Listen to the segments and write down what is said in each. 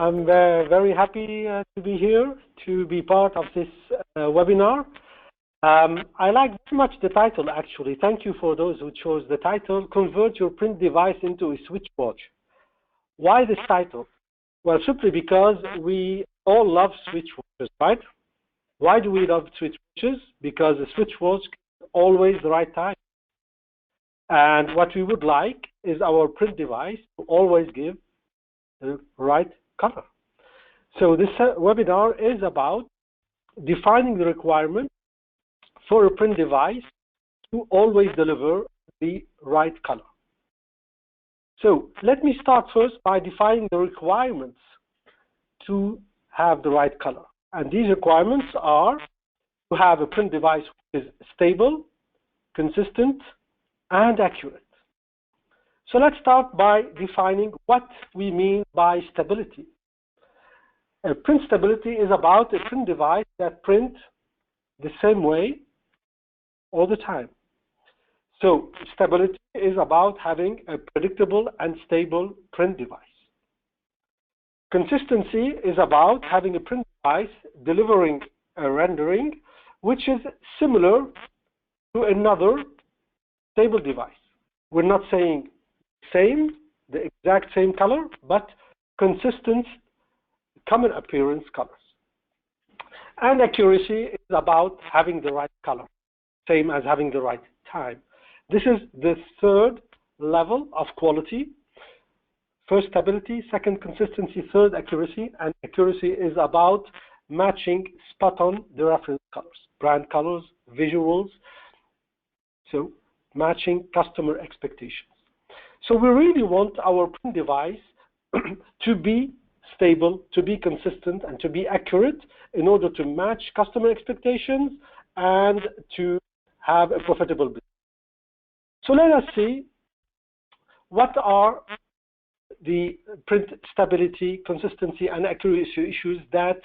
I'm very happy to be here, to be part of this webinar. I like very much the title, actually. Thank you for those who chose the title, Convert Your Print Device into a Switch Watch. Why this title? Well, simply because we all love switch watches, right? Why do we love switch watches? Because a switch watch is always the right time. And what we would like is our print device to always give the right color. So this webinar is about defining the requirement for a print device to always deliver the right color. So let me start first by defining the requirements to have the right color. And these requirements are to have a print device which is stable, consistent, and accurate. So let's start by defining what we mean by stability. Print stability is about a print device that prints the same way all the time. So stability is about having a predictable and stable print device. Consistency is about having a print device delivering a rendering which is similar to another stable device. We're not saying same, the exact same color, but consistent, common appearance colors. And accuracy is about having the right color, same as having the right time. This is the third level of quality. First, stability, second, consistency, third, accuracy. And accuracy is about matching spot on the reference colors, brand colors, visuals, so matching customer expectations. So we really want our print device to be stable, to be consistent, and to be accurate in order to match customer expectations and to have a profitable business. So let us see what are the print stability, consistency, and accuracy issues that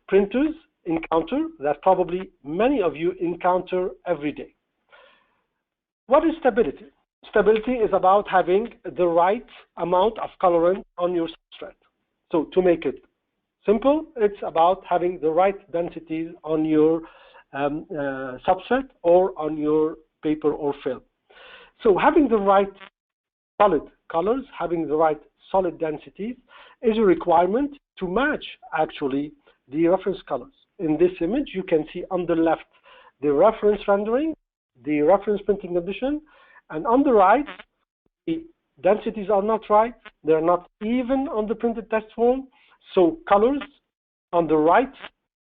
printers encounter, that probably many of you encounter every day. What is stability? Stability is about having the right amount of colorant on your substrate. So to make it simple, it's about having the right densities on your substrate or on your paper or film. So having the right solid colors, having the right solid densities is a requirement to match actually the reference colors. In this image, you can see on the left the reference rendering, the reference printing condition, and on the right, the densities are not right. They're not even on the printed test form. So colors on the right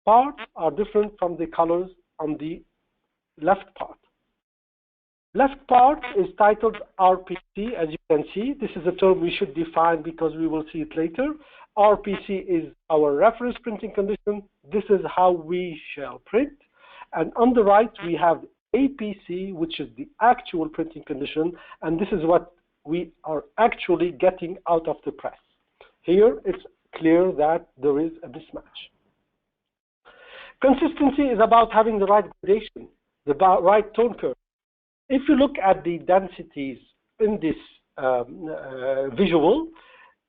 part are different from the colors on the left part. Left part is titled RPC, as you can see. This is a term we should define because we will see it later. RPC is our reference printing condition. This is how we shall print. And on the right, we have APC, which is the actual printing condition, and this is what we are actually getting out of the press. Here, it's clear that there is a mismatch. Consistency is about having the right gradation, the right tone curve. If you look at the densities in this visual,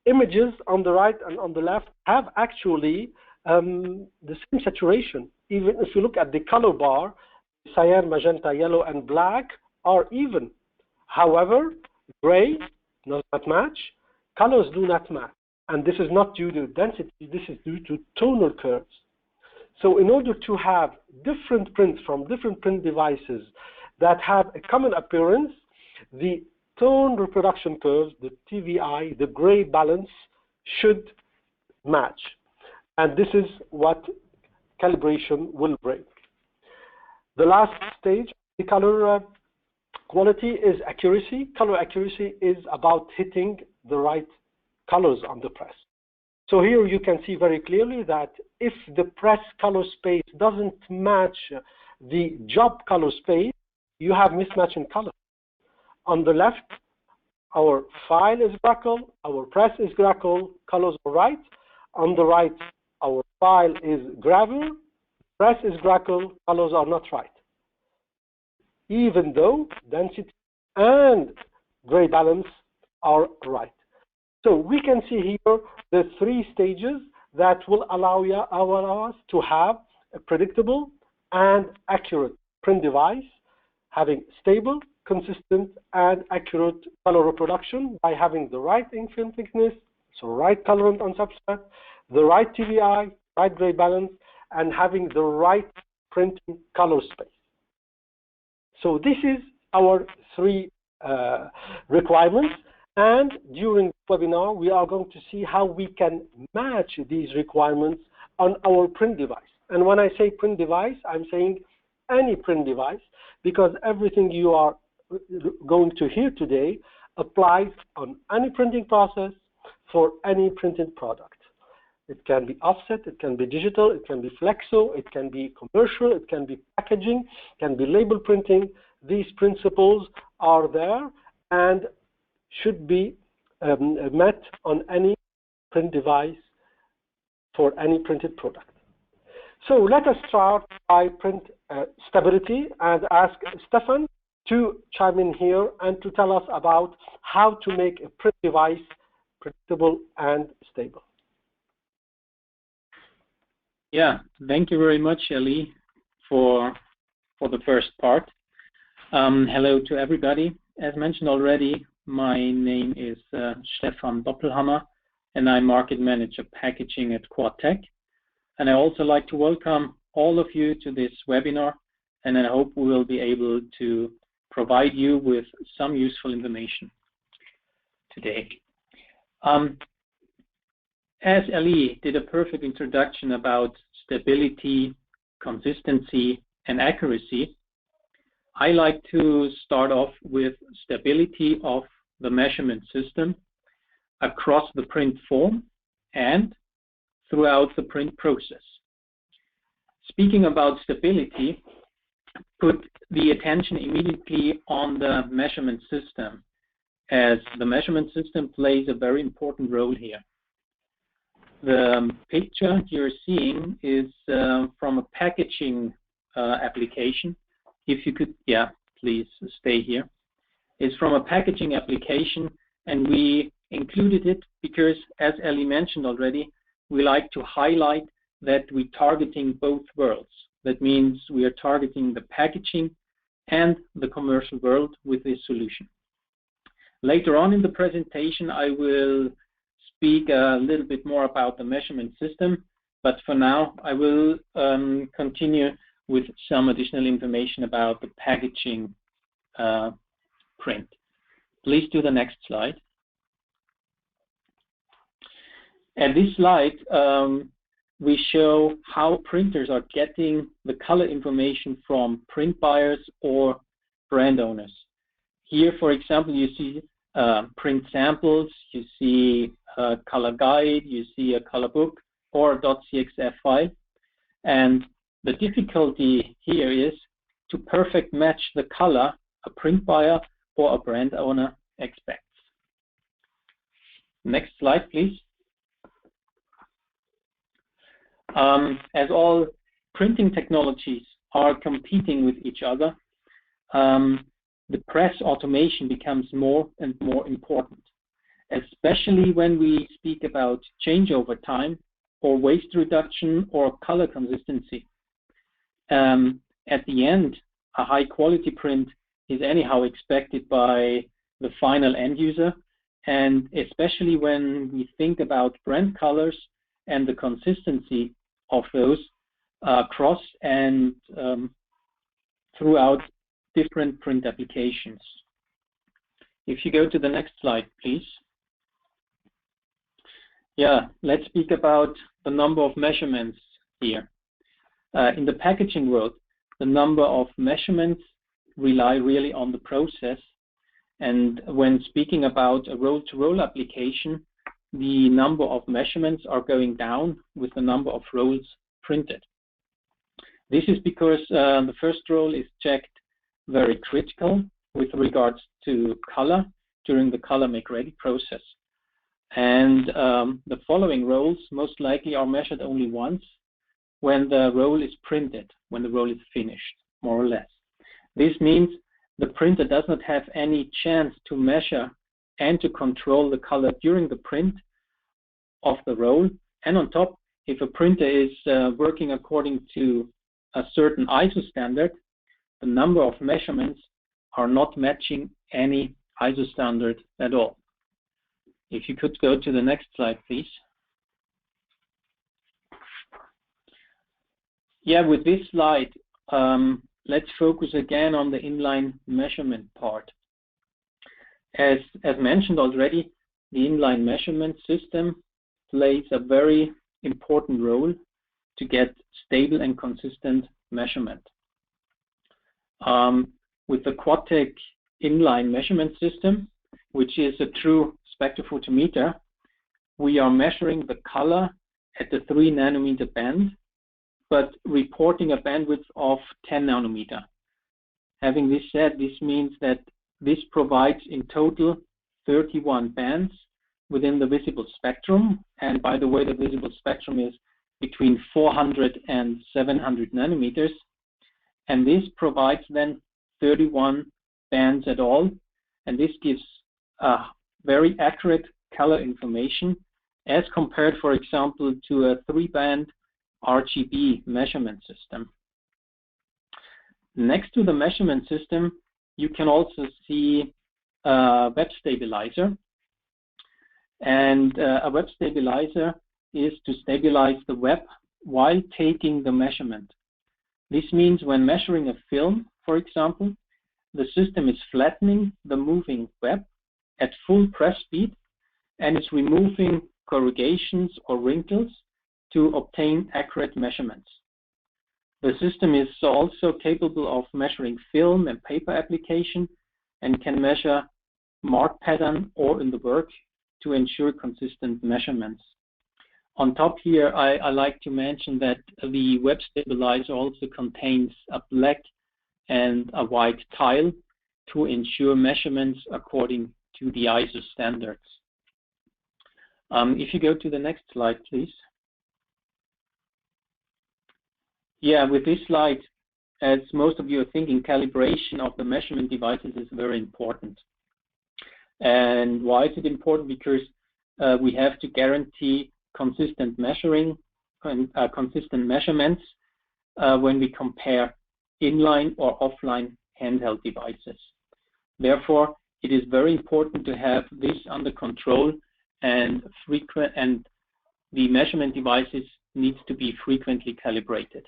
images on the right and on the left have actually the same saturation. Even if you look at the color bar, cyan, magenta, yellow, and black are even. However, gray does not match, colors do not match. And this is not due to density, this is due to tonal curves. So in order to have different prints from different print devices that have a common appearance, the tone reproduction curves, the TVI, the gray balance, should match. And this is what calibration will bring. The last stage, the color quality, is accuracy. Color accuracy is about hitting the right colors on the press. So here you can see very clearly that if the press color space doesn't match the job color space, you have mismatch in color. On the left, our file is grackle, our press is grackle, colors are right. On the right, our file is gravel, press is grackle, colors are not right. Even though density and gray balance are right. So we can see here the 3 stages that will allow us to have a predictable and accurate print device, having stable, consistent, and accurate color reproduction by having the right ink film thickness, so right colorant on substrate, the right TVI, right gray balance, and having the right printing color space. So this is our 3 requirements, and during the webinar we are going to see how we can match these requirements on our print device. And when I say print device, I'm saying any print device, because everything you are going to hear today applies on any printing process for any printed product. It can be offset, it can be digital, it can be flexo, it can be commercial, it can be packaging, it can be label printing. These principles are there and should be met on any print device for any printed product. So let us start by print stability and ask Stefan to chime in here and to tell us about how to make a print device predictable and stable. Yeah, thank you very much, Ali, for the first part. Hello to everybody. As mentioned already, my name is Stefan Doppelhammer, and I'm Market Manager Packaging at QuadTech. And I also like to welcome all of you to this webinar, and I hope we will be able to provide you with some useful information today. As Ali did a perfect introduction about stability, consistency, and accuracy, I like to start off with stability of the measurement system across the print form and throughout the print process. Speaking about stability, put the attention immediately on the measurement system, as the measurement system plays a very important role here. The picture you're seeing is from a packaging application. If you could, yeah, please stay here. It's from a packaging application, and we included it because, as Ali mentioned already, we like to highlight that we're targeting both worlds. That means we are targeting the packaging and the commercial world with this solution. Later on in the presentation, I will speak a little bit more about the measurement system, but for now, I will continue with some additional information about the packaging print. Please do the next slide. At this slide, we show how printers are getting the color information from print buyers or brand owners. Here, for example, you see print samples, you see a color guide, you see a color book or a .cxf file. And the difficulty here is to perfect match the color a print buyer or a brand owner expects. Next slide, please. As all printing technologies are competing with each other, the press automation becomes more and more important, especially when we speak about changeover time or waste reduction or color consistency. At the end, a high quality print is anyhow expected by the final end user, and especially when we think about brand colors and the consistency of those across and throughout different print applications. If you go to the next slide, please. Yeah, let's speak about the number of measurements here. In the packaging world, the number of measurements rely really on the process. And when speaking about a roll-to-roll application, the number of measurements are going down with the number of rolls printed. This is because the first roll is checked very critical with regards to color during the color Makeready process. And the following rolls most likely are measured only once when the roll is printed, when the roll is finished, more or less. This means the printer does not have any chance to measure and to control the color during the print of the roll. And on top, if a printer is working according to a certain ISO standard, the number of measurements are not matching any ISO standard at all. If you could go to the next slide, please. Yeah, with this slide, let's focus again on the inline measurement part. As mentioned already, the inline measurement system plays a very important role to get stable and consistent measurement. With the QuadTech inline measurement system, which is a true spectrophotometer, we are measuring the color at the 3 nanometer band, but reporting a bandwidth of 10 nanometer. Having this said, this means that this provides in total 31 bands within the visible spectrum. And by the way, the visible spectrum is between 400 and 700 nanometers. And this provides then 31 bands at all. And this gives very accurate color information as compared, for example, to a 3-band RGB measurement system. Next to the measurement system, you can also see a web stabilizer. And a web stabilizer is to stabilize the web while taking the measurement. This means when measuring a film, for example, the system is flattening the moving web at full press speed and is removing corrugations or wrinkles to obtain accurate measurements. The system is also capable of measuring film and paper application and can measure mark pattern or in the work to ensure consistent measurements. On top here, I like to mention that the web stabilizer also contains a black and a white tile to ensure measurements according to the ISO standards. If you go to the next slide, please. Yeah, with this slide, as most of you are thinking, calibration of the measurement devices is very important. And why is it important? Because we have to guarantee consistent measuring and consistent measurements when we compare inline or offline handheld devices. Therefore, it is very important to have this under control and the measurement devices needs to be frequently calibrated.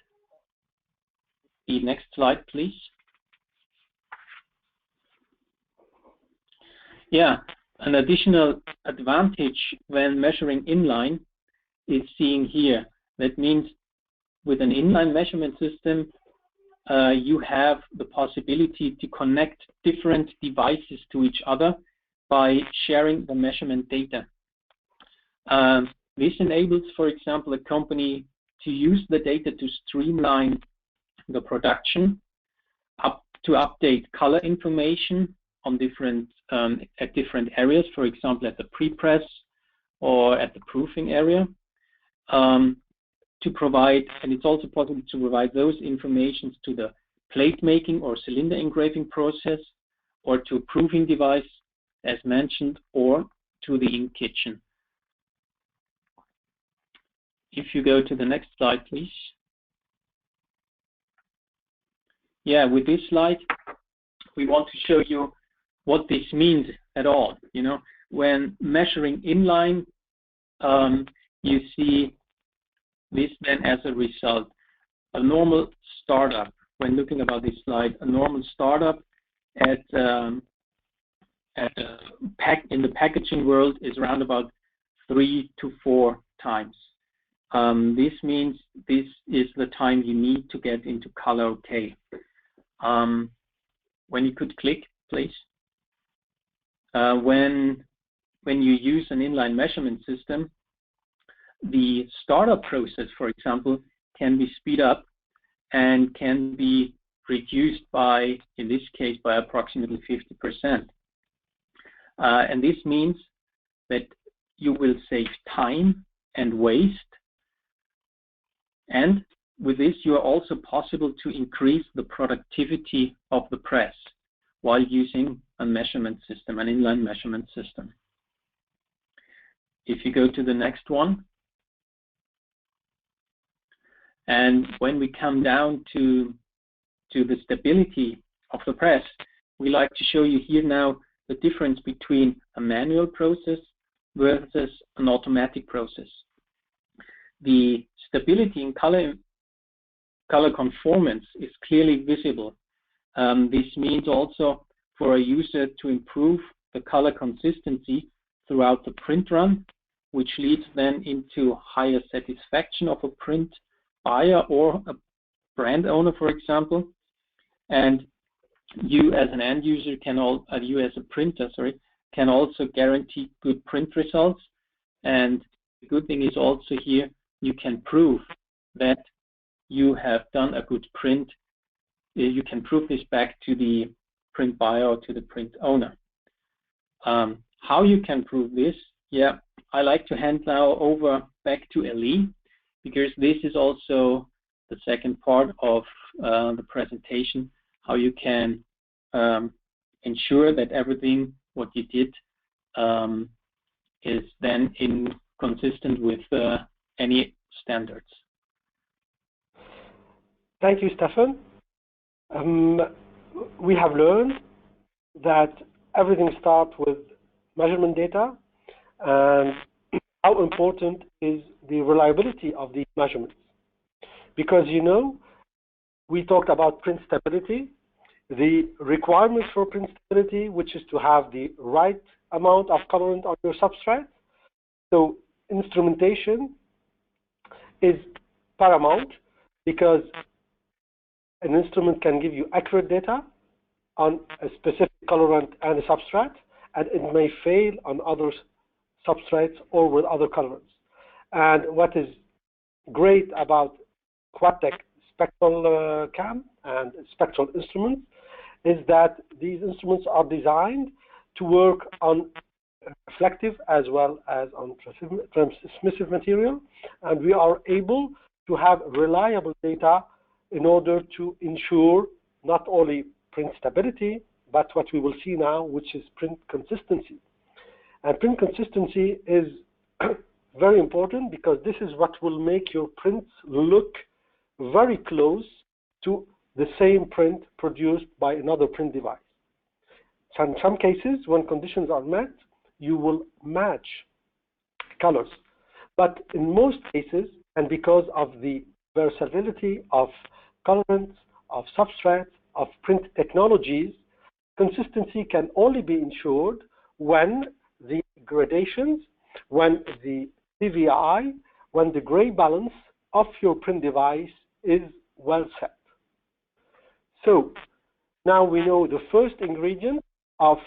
The next slide, please. Yeah, an additional advantage when measuring inline is seen here. That means with an inline measurement system, you have the possibility to connect different devices to each other by sharing the measurement data. This enables, for example, a company to use the data to streamline the production, to update color information on different at different areas, for example, at the prepress or at the proofing area, to provide, and it's also possible to provide those informations to the plate making or cylinder engraving process, or to a proofing device, as mentioned, or to the ink kitchen. If you go to the next slide, please. Yeah, with this slide, we want to show you what this means at all. You know, when measuring inline, you see this then as a result. A normal startup, when looking about this slide, a normal startup in the packaging world is around about 3 to 4 times. This means this is the time you need to get into color okay. When you could click, please. When you use an inline measurement system, the startup process, for example, can be speed up and can be reduced by, in this case, by approximately 50%. And this means that you will save time and waste. And with this, you are also possible to increase the productivity of the press while using a measurement system, an inline measurement system. If you go to the next one, and when we come down to the stability of the press, we like to show you here now the difference between a manual process versus an automatic process. The stability in color conformance is clearly visible. This means also for a user to improve the color consistency throughout the print run, which leads then into higher satisfaction of a print buyer or a brand owner, for example. And you as an end user you as a printer, can also guarantee good print results. And the good thing is also here, you can prove that you have done a good print. You can prove this back to the print buyer or to the print owner. How you can prove this? Yeah, I like to hand now over back to Elie, because this is also the second part of the presentation, how you can ensure that everything what you did is then consistent with any standards. Thank you, Stefan. We have learned that everything starts with measurement data, and how important is the reliability of these measurements. Because, you know, we talked about print stability, the requirements for print stability, which is to have the right amount of colorant on your substrate. So instrumentation is paramount, because an instrument can give you accurate data on a specific colorant and a substrate, and it may fail on other substrates or with other colorants. And what is great about QuadTech spectral cam and spectral instruments is that these instruments are designed to work on reflective as well as on transmissive material, and we are able to have reliable data in order to ensure not only print stability, but what we will see now, which is print consistency. And print consistency is very important, because this is what will make your prints look very close to the same print produced by another print device. So in some cases, when conditions are met, you will match colors. But in most cases, and because of the versatility of colorants, of substrates, of print technologies, consistency can only be ensured when the gradations, when the TVI, when the gray balance of your print device is well set. So now we know the first ingredient of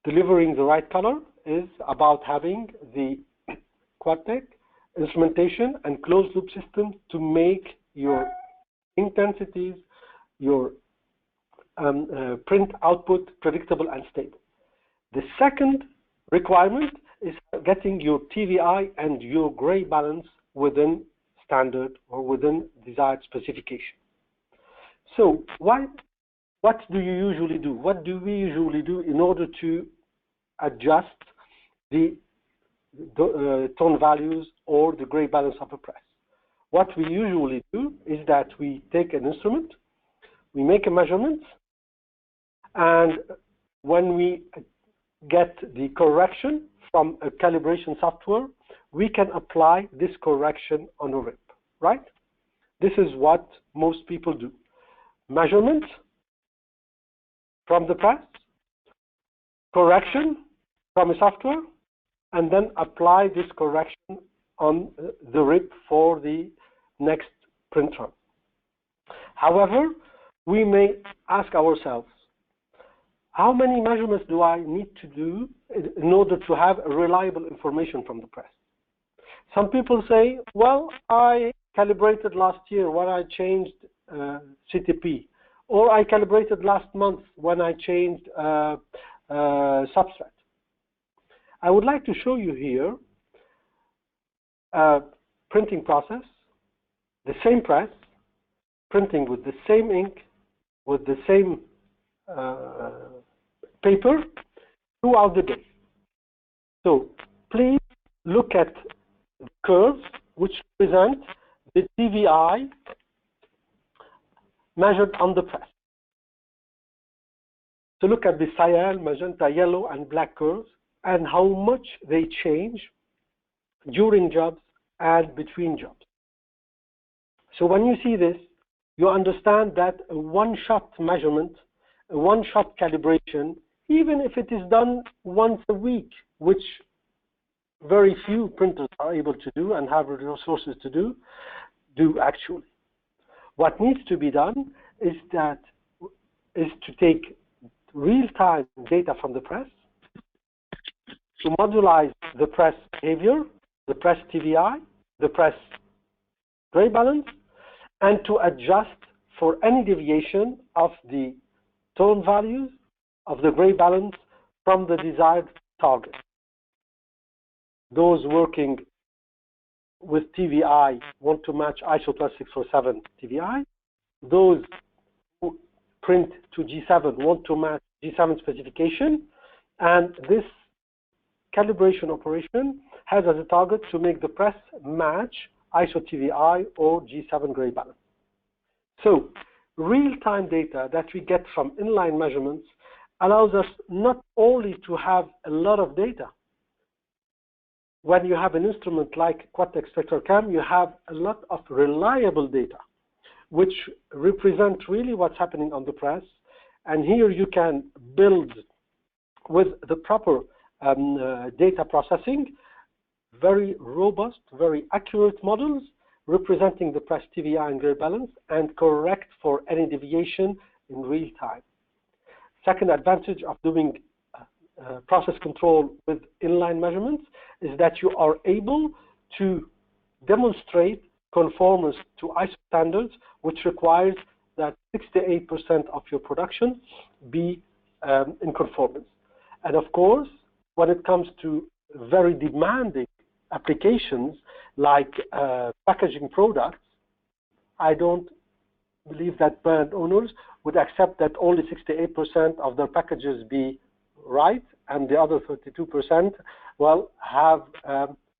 delivering the right color is about having the QuadTech instrumentation and closed loop system to make your intensities, your print output predictable and stable. The second requirement is getting your TVI and your gray balance within standard or within desired specification. So what do you usually do? What do we usually do in order to adjust the tone values or the gray balance of a press? What we usually do is that we take an instrument, we make a measurement, and when we get the correction from a calibration software, we can apply this correction on a rip, right? This is what most people do. Measurement from the press, correction from a software, and then apply this correction on the rip for the next print run. However, we may ask ourselves, how many measurements do I need to do in order to have reliable information from the press? Some people say, well, I calibrated last year when I changed CTP, or I calibrated last month when I changed substrate. I would like to show you here a printing process, the same press, printing with the same ink, with the same paper throughout the day. So please look at the curves which present the TVI measured on the press. So look at the cyan, magenta, yellow, and black curves and how much they change during jobs and between jobs. So when you see this, you understand that a one-shot measurement, a one-shot calibration, even if it is done once a week, which very few printers are able to do and have resources to do actually. What needs to be done is to take real-time data from the press, to modularize the press behavior, the press TVI, the press gray balance, and to adjust for any deviation of the tone values of the gray balance from the desired target. Those working with TVI want to match ISO 12647 TVI. Those who print to G7 want to match G7 specification. And this calibration operation has as a target to make the press match ISO TVI or G7 gray balance. So real-time data that we get from inline measurements allows us not only to have a lot of data. When you have an instrument like QuadTech SpectralCam, you have a lot of reliable data, which represent really what's happening on the press. And here you can build with the proper data processing, very robust, very accurate models representing the press TVI and gray balance and correct for any deviation in real time. Second advantage of doing process control with inline measurements is that you are able to demonstrate conformance to ISO standards, which requires that 68% of your production be in conformance. And of course, when it comes to very demanding applications like packaging products, I don't believe that brand owners would accept that only 68% of their packages be right and the other 32%, well, have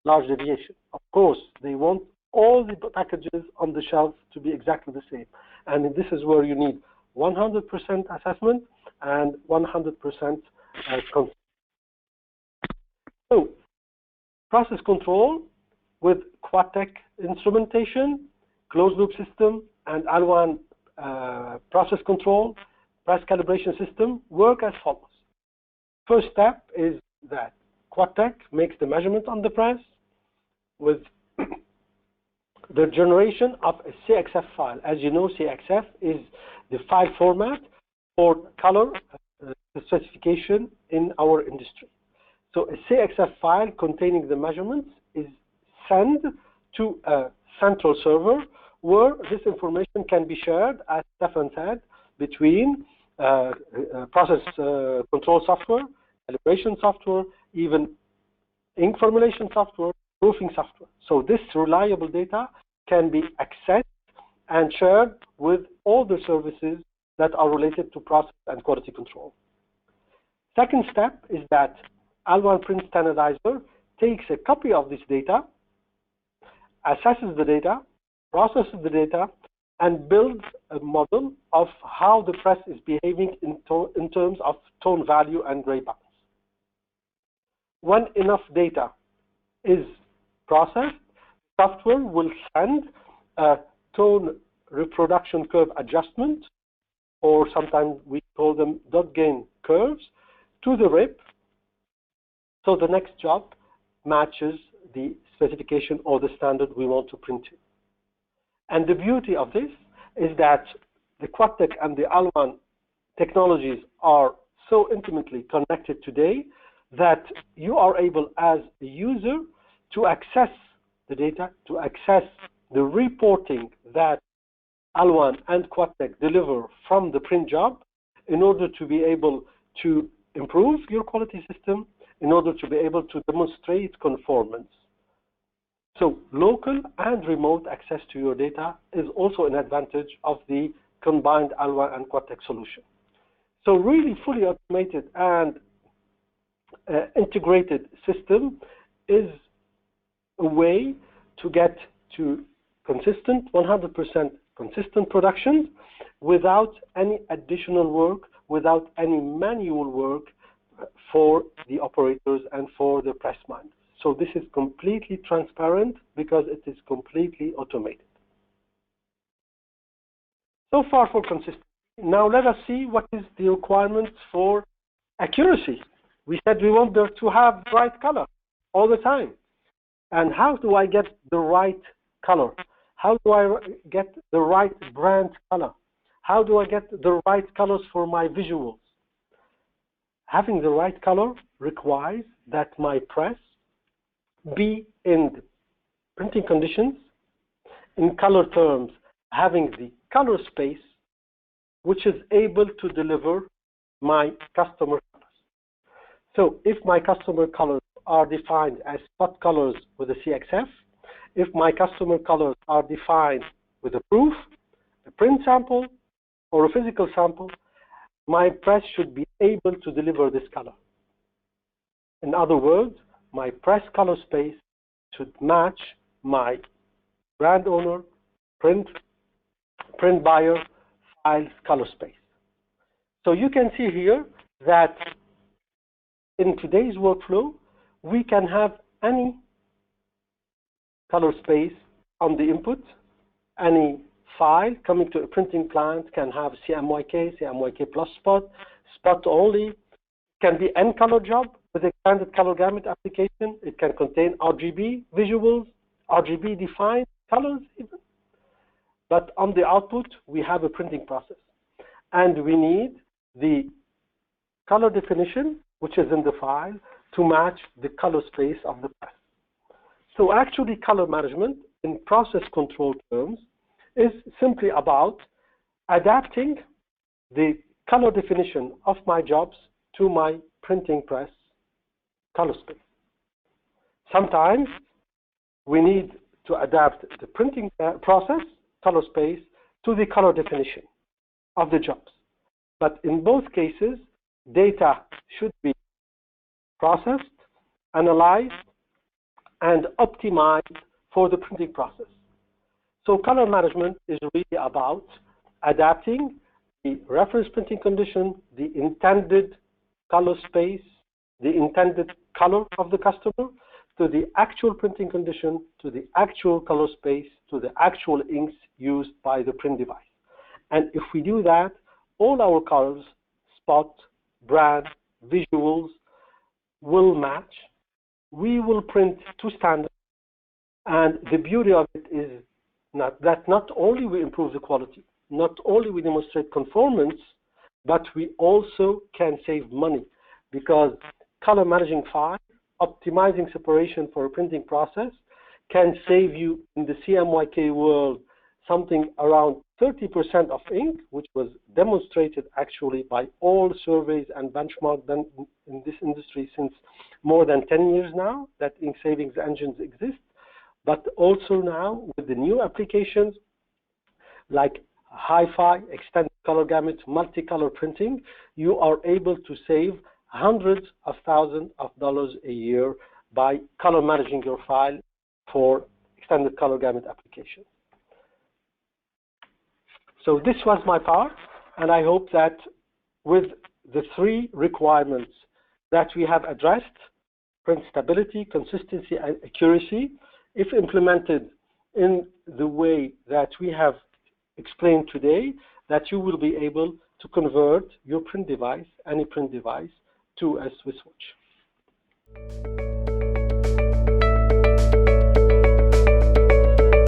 large deviation. Of course, they want all the packages on the shelf to be exactly the same. And this is where you need 100% assessment and 100% consent. So, process control with QuadTech instrumentation, closed loop system, and Alwan process control, press calibration system work as follows. First step is that QuadTech makes the measurement on the press with the generation of a CXF file. As you know, CXF is the file format for color specification in our industry. So a CXF file containing the measurements is sent to a central server where this information can be shared, as Stefan said, between process control software, calibration software, even ink formulation software, proofing software. So this reliable data can be accessed and shared with all the services that are related to process and quality control. Second step is that Alwan Print Standardizer takes a copy of this data, assesses the data, processes the data, and builds a model of how the press is behaving in terms of tone value and gray balance. When enough data is processed, software will send a tone reproduction curve adjustment, or sometimes we call them dot gain curves, to the RIP, so the next job matches the specification or the standard we want to print to. And the beauty of this is that the QuadTech and the Alwan technologies are so intimately connected today that you are able as a user to access the data, to access the reporting that Alwan and QuadTech deliver from the print job in order to be able to improve your quality system, in order to be able to demonstrate conformance. So local and remote access to your data is also an advantage of the combined Alwan and QuadTech solution. So really fully automated and integrated system is a way to get to consistent, 100% consistent production without any additional work, without any manual work for the operators and for the press miners. So this is completely transparent because it is completely automated. So far for consistency. Now let us see what is the requirements for accuracy. We said we want to have bright color all the time. And how do I get the right color? How do I get the right brand color? How do I get the right colors for my visuals? Having the right color requires that my press be in the printing conditions, in color terms, having the color space, which is able to deliver my customer colors. So if my customer colors are defined as spot colors with a CXF, if my customer colors are defined with a proof, a print sample, or a physical sample, my press should be able to deliver this color. In other words, my press color space should match my brand owner, print buyer, file's color space. So you can see here that in today's workflow, we can have any color space on the input. Any file coming to a printing plant can have CMYK, CMYK plus spot, spot only. It can be N color job with a standard color gamut application. It can contain RGB visuals, RGB defined colors even. But on the output, we have a printing process. And we need the color definition, which is in the file, to match the color space of the press. So actually, color management in process control terms is simply about adapting the color definition of my jobs to my printing press color space. Sometimes we need to adapt the printing process color space to the color definition of the jobs. But in both cases, data should be processed, analyzed, and optimized for the printing process. So color management is really about adapting the reference printing condition, the intended color space, the intended color of the customer, to the actual printing condition, to the actual color space, to the actual inks used by the print device. And if we do that, all our colors, spot, brand, visuals will match. We will print to standard. And the beauty of it is that not only we improve the quality, not only we demonstrate conformance, but we also can save money, because color managing file, optimizing separation for a printing process can save you in the CMYK world something around 30% of ink, which was demonstrated actually by all surveys and benchmarks done in this industry since more than 10 years now that ink savings engines exist. But also now with the new applications like hi-fi, extended color gamut, multicolor printing, you are able to save hundreds of thousands of dollars a year by color managing your file for extended color gamut application. So this was my part, and I hope that with the three requirements that we have addressed, print stability, consistency, and accuracy, if implemented in the way that we have explained today, that you will be able to convert your print device, any print device, to a Swiss watch.